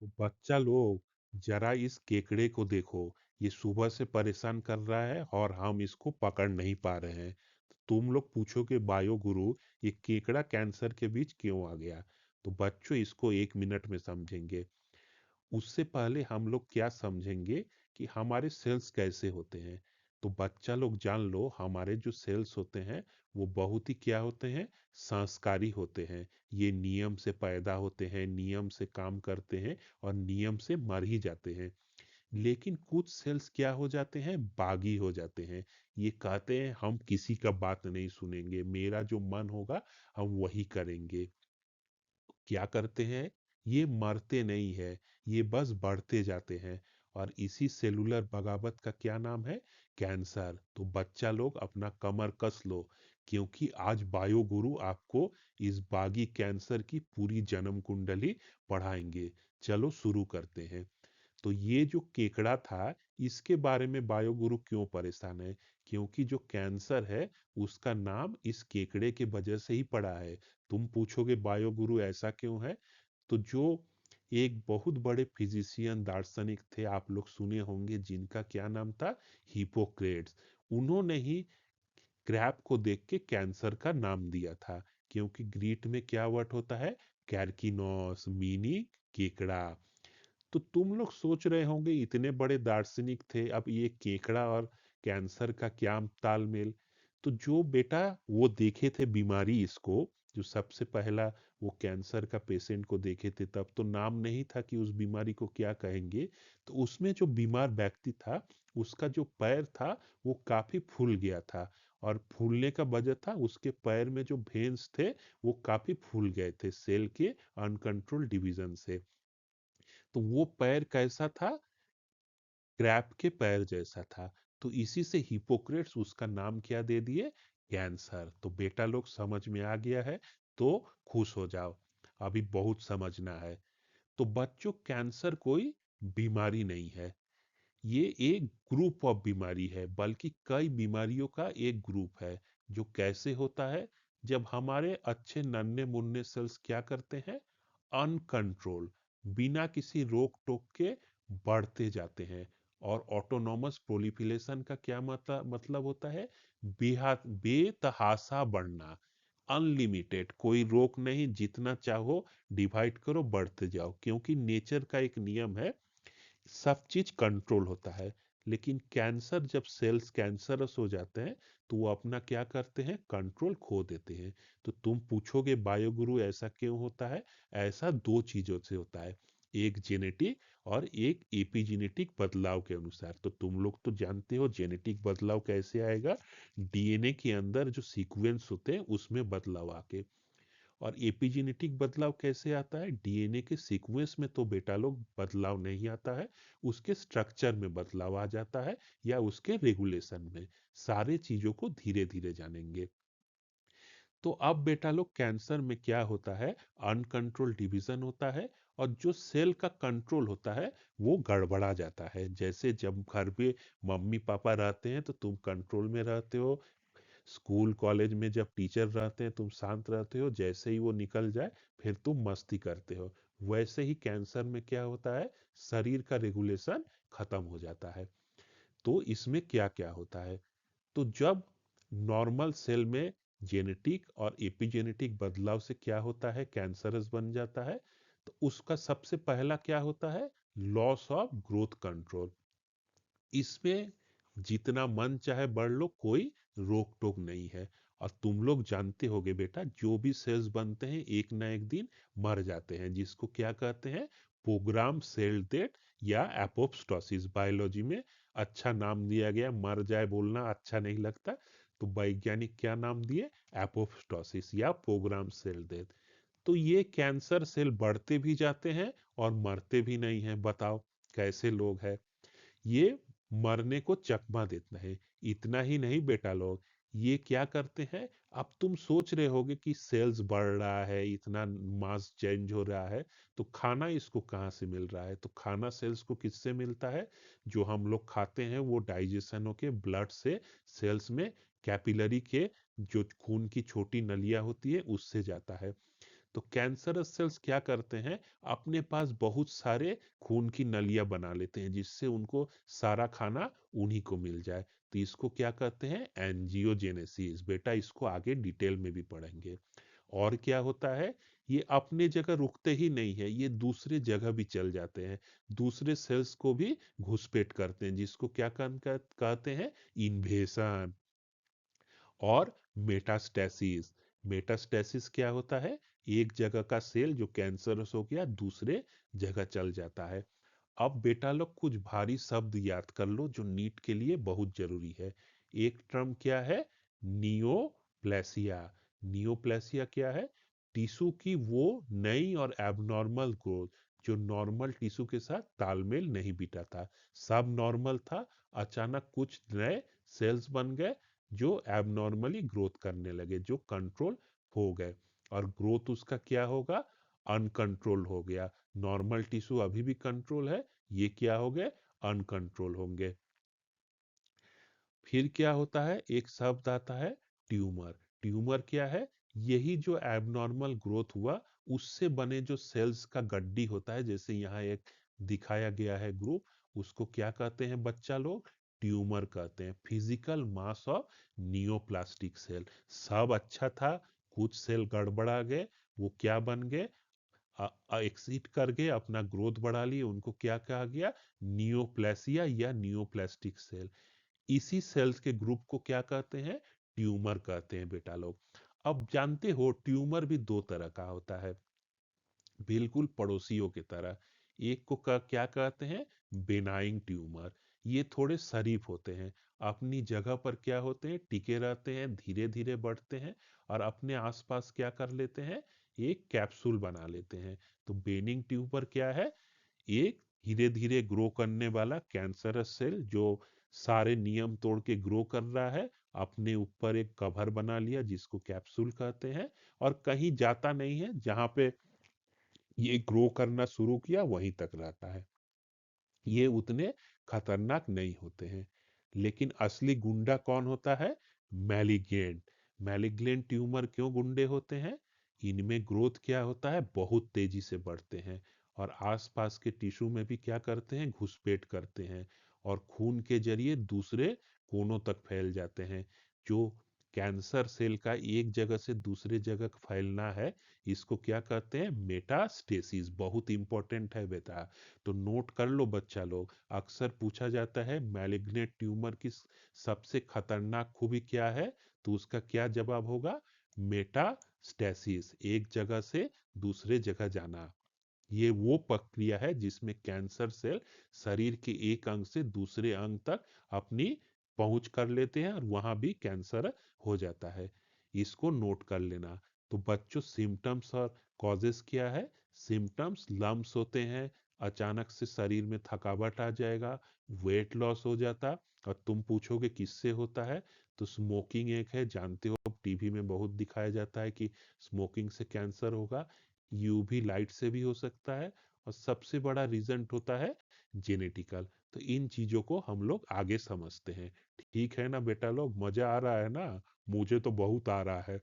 तो बच्चा लोग, जरा इस केकड़े को देखो, ये सुबह से परेशान कर रहा है और हम इसको पकड़ नहीं पा रहे हैं। तो तुम लोग पूछोगे बायो गुरु, ये केकड़ा कैंसर के बीच क्यों आ गया? तो बच्चों, इसको 1 मिनट में समझेंगे। उससे पहले हम लोग क्या समझेंगे कि हमारे सेल्स कैसे होते हैं। तो बच्चा लोग जान लो, हमारे जो सेल्स होते हैं वो बहुत ही क्या होते हैं, संस्कारी होते हैं। ये नियम से पैदा होते हैं, नियम से काम करते हैं और नियम से मर ही जाते हैं। लेकिन कुछ सेल्स क्या हो जाते हैं, बागी हो जाते हैं। ये कहते हैं हम किसी का बात नहीं सुनेंगे, मेरा जो मन होगा हम वही करेंगे। क्या करते हैं, ये मरते नहीं है, ये बस बढ़ते जाते हैं। और इसी सेलुलर बगावत का क्या नाम है, कैंसर। तो बच्चा लोग अपना कमर कस लो, क्योंकि आज बायो गुरु आपको इस बागी कैंसर की पूरी जन्म कुंडली पढ़ाएंगे। चलो शुरू करते हैं। तो ये जो केकड़ा था, इसके बारे में बायोगुरु क्यों परेशान है? क्योंकि जो कैंसर है उसका नाम इस केकड़े के वजह से ही पड़ा है। तुम पूछोगे बायोगुरु ऐसा क्यों है? तो जो एक बहुत बड़े फिजिशियन दार्शनिक थे, आप लोग सुने होंगे, जिनका क्या नाम था, हिपोक्रेट्स। उन्होंने ही क्रैब को देख के कैंसर का नाम दिया था। क्योंकि ग्रीक में क्या वर्ड होता है, कैरकिनोस, मीनिंग केकड़ा। तो तुम लोग सोच रहे होंगे इतने बड़े दार्शनिक थे, अब ये केकड़ा और कैंसर का क्या तालमेल? तो जो बेटा वो देखे थे बीमारी इसको, जो सबसे पहला वो कैंसर का पेशेंट को देखे थे, तब तो नाम नहीं था कि उस बीमारी को क्या कहेंगे। तो उसमें जो बीमार व्यक्ति था, उसका जो पैर था वो काफी फूल गया था। और फूलने का वजह था उसके पैर में जो वेन्स थे वो काफी फूल गए थे सेल के अनकंट्रोल डिवीजन से। तो वो पैर कैसा था, क्रैब के पैर जैसा था। तो इसी से हिपोक्रेट्स उसका नाम क्या दे दिए, कैंसर। तो बेटा लोग समझ में आ गया है? तो खुश हो जाओ, अभी बहुत समझना है। तो बच्चों, कैंसर कोई बीमारी नहीं है, ये एक ग्रुप ऑफ बीमारी है, बल्कि कई बीमारियों का एक ग्रुप है। जो कैसे होता है, जब हमारे अच्छे नन्हे मुन्ने सेल्स क्या करते हैं, अनकंट्रोल, बिना किसी रोक टोक के बढ़ते जाते हैं। और ऑटोनॉमस प्रोलिफरेशन का क्या मतलब होता है, बेतहाशा बढ़ना, अनलिमिटेड, कोई रोक नहीं, जितना चाहो डिवाइड करो, बढ़ते जाओ। क्योंकि नेचर का एक नियम है, सब चीज कंट्रोल होता है। लेकिन कैंसर, जब सेल्स कैंसरस हो जाते हैं तो वो अपना क्या करते हैं, कंट्रोल खो देते हैं। तो तुम पूछोगे बायोगुरु ऐसा क्यों होता है? ऐसा दो चीजों से होता है, एक जेनेटिक और एक एपिजेनेटिक बदलाव के अनुसार। तो तुम लोग तो जानते हो जेनेटिक बदलाव कैसे आएगा, डीएनए के अंदर जो सीक्वेंस होते हैं उसमें बदलाव आके। और एपिजेनेटिक बदलाव कैसे आता है, डीएनए के सीक्वेंस में तो बेटा लोग बदलाव नहीं आता है, उसके स्ट्रक्चर में बदलाव आ जाता है, या उसके रेगुलेशन में। सारे चीजों को धीरे धीरे जानेंगे। तो अब बेटा लोग, कैंसर में क्या होता है, अनकंट्रोल डिवीजन होता है। और जो सेल का कंट्रोल होता है वो गड़बड़ा जाता है। जैसे जब घर पे मम्मी पापा रहते हैं तो तुम कंट्रोल में रहते हो, स्कूल कॉलेज में जब टीचर रहते हैं तुम शांत रहते हो, जैसे ही वो निकल जाए फिर तुम मस्ती करते हो। वैसे ही कैंसर में क्या होता है, शरीर का रेगुलेशन खत्म हो जाता है। तो इसमें क्या क्या होता है, तो जब नॉर्मल सेल में जेनेटिक और एपिजेनेटिक बदलाव से क्या होता है, कैंसरस बन जाता है। तो उसका सबसे पहला क्या होता है, लॉस ऑफ ग्रोथ कंट्रोल। इसमें जितना मन चाहे बढ़ लो, कोई रोक टोक नहीं है। और तुम लोग जानते होगे बेटा, जो भी सेल्स बनते हैं एक ना एक दिन मर जाते हैं, जिसको क्या कहते हैं, प्रोग्राम सेल डेथ या एपोप्टोसिस। बायोलॉजी में अच्छा नाम दिया गया, मर जाए बोलना अच्छा नहीं लगता, तो वैज्ञानिक क्या नाम दिए, एपोप्टोसिस या प्रोग्राम सेल डेथ। तो ये कैंसर सेल बढ़ते भी जाते हैं और मरते भी नहीं हैं। बताओ कैसे लोग हैं ये, मरने को चकमा देते हैं। इतना ही नहीं बेटा लोग, ये क्या करते हैं, अब तुम सोच रहे होगे कि सेल्स बढ़ रहा है, इतना मास चेंज हो रहा है, तो खाना इसको कहाँ से मिल रहा है? तो खाना सेल्स को किससे मिलता है, जो हम लोग खाते हैं वो डाइजेशन होके ब्लड से सेल्स में, कैपिलरी के जो खून की छोटी नलियां होती है उससे जाता है। तो कैंसरस सेल्स क्या करते हैं, अपने पास बहुत सारे खून की नलियां बना लेते हैं जिससे उनको सारा खाना उन्हीं को मिल जाए। तो इसको क्या कहते हैं, एंजियोजेनेसिस। बेटा इसको आगे डिटेल में भी पढ़ेंगे। और क्या होता है, ये अपने जगह रुकते ही नहीं है, ये दूसरे जगह भी चल जाते हैं, दूसरे सेल्स को भी घुसपैठ करते हैं, जिसको क्या कहते हैं, इन्वेशन। और मेटास्टेसिस। मेटास्टेसिस क्या होता है, एक जगह का सेल जो कैंसरस हो गया दूसरे जगह चल जाता है। अब बेटा लोग कुछ भारी शब्द याद कर लो जो नीट के लिए बहुत जरूरी है। एक टर्म क्या है, नियोप्लेसिया। नियोप्लेसिया क्या है, टिश्यू की वो नई और एबनॉर्मल ग्रोथ जो नॉर्मल टिश्यू के साथ तालमेल नहीं बिठा था। सब नॉर्मल था, अचानक कुछ नए सेल्स बन गए जो एबनॉर्मली ग्रोथ करने लगे, जो कंट्रोल हो गए। और ग्रोथ उसका क्या होगा, अनकंट्रोल हो गया। नॉर्मल टिश्यू अभी भी कंट्रोल है, ये क्या हो गए, अनकंट्रोल होंगे। फिर क्या होता है, एक शब्द आता है ट्यूमर। ट्यूमर क्या है, यही जो एबनॉर्मल ग्रोथ हुआ उससे बने जो सेल्स का गड्डी होता है, जैसे यहाँ एक दिखाया गया है ग्रुप, उसको क्या कहते हैं बच्चा लोग, ट्यूमर कहते हैं। Physical mass of neoplastic cell. सब अच्छा था, कुछ सेल गड़बड़ा गए, वो क्या बन गए, एक्सिट कर गए, अपना ग्रोथ बढ़ा लिए, उनको क्या कहा गया, नियोप्लेसिया या नियोप्लास्टिक सेल। इसी सेल्स के ग्रुप को क्या कहते हैं, ट्यूमर कहते हैं बेटा लोग। अब जानते हो ट्यूमर भी दो तरह का होता है, बिल्कुल पड़ोसियों की तरह। एक को क्या कहते हैं, बेनाइंग ट्यूमर। ये थोड़े शरीफ होते हैं, अपनी जगह पर क्या होते हैं, टिके रहते हैं, धीरे धीरे बढ़ते हैं और अपने आसपास क्या कर लेते हैं, एक कैप्सूल बना लेते हैं। तो बेनिंग ट्यूमर क्या है, एक धीरे धीरे ग्रो करने वाला कैंसरस सेल जो सारे नियम तोड़ के ग्रो कर रहा है, अपने ऊपर एक कवर बना लिया जिसको कैप्सूल कहते हैं, और कहीं जाता नहीं है, जहां पे ये ग्रो करना शुरू किया वहीं तक रहता है। ये उतने खतरनाक नहीं होते हैं। लेकिन असली गुंडा कौन होता है, मैलिग्नेंट। मैलिग्नेंट ट्यूमर क्यों गुंडे होते हैं, इनमें ग्रोथ क्या होता है, बहुत तेजी से बढ़ते हैं और आसपास के टिश्यू में भी क्या करते हैं, घुसपैठ करते हैं और खून के जरिए दूसरे कोनों तक फैल जाते हैं। जो कैंसर सेल का एक जगह से दूसरे जगह फैलना है, इसको क्या कहते हैं, मेटास्टेसिस। बहुत इंपॉर्टेंट है बेटा, तो नोट कर लो बच्चा लोग। अक्सर पूछा जाता है मैलिग्नेंट ट्यूमर की सबसे खतरनाक खूबी क्या है, तो उसका क्या जवाब होगा, मेटास्टेसिस, एक जगह से दूसरे जगह जाना। ये वो प्रक्रिया है जिसमें कैंसर सेल शरीर के एक अंग से दूसरे अंग तक अपनी पहुंच कर लेते हैं और वहां भी कैंसर हो जाता है। इसको नोट कर लेना। तो बच्चों सिम्टम्स और कॉजेस क्या है, सिम्टम्स लम्स होते हैं, अचानक से शरीर में थकावट आ जाएगा, वेट लॉस हो जाता। और तुम पूछोगे किससे होता है, तो स्मोकिंग एक है, जानते हो टीवी में बहुत दिखाया जाता है कि स्मोकिंग से कैंसर होगा। यूवी लाइट से भी हो सकता है, और सबसे बड़ा रीजन होता है जेनेटिकल। तो इन चीजों को हम लोग आगे समझते हैं। ठीक है ना बेटा लोग, मजा आ रहा है ना, मुझे तो बहुत आ रहा है।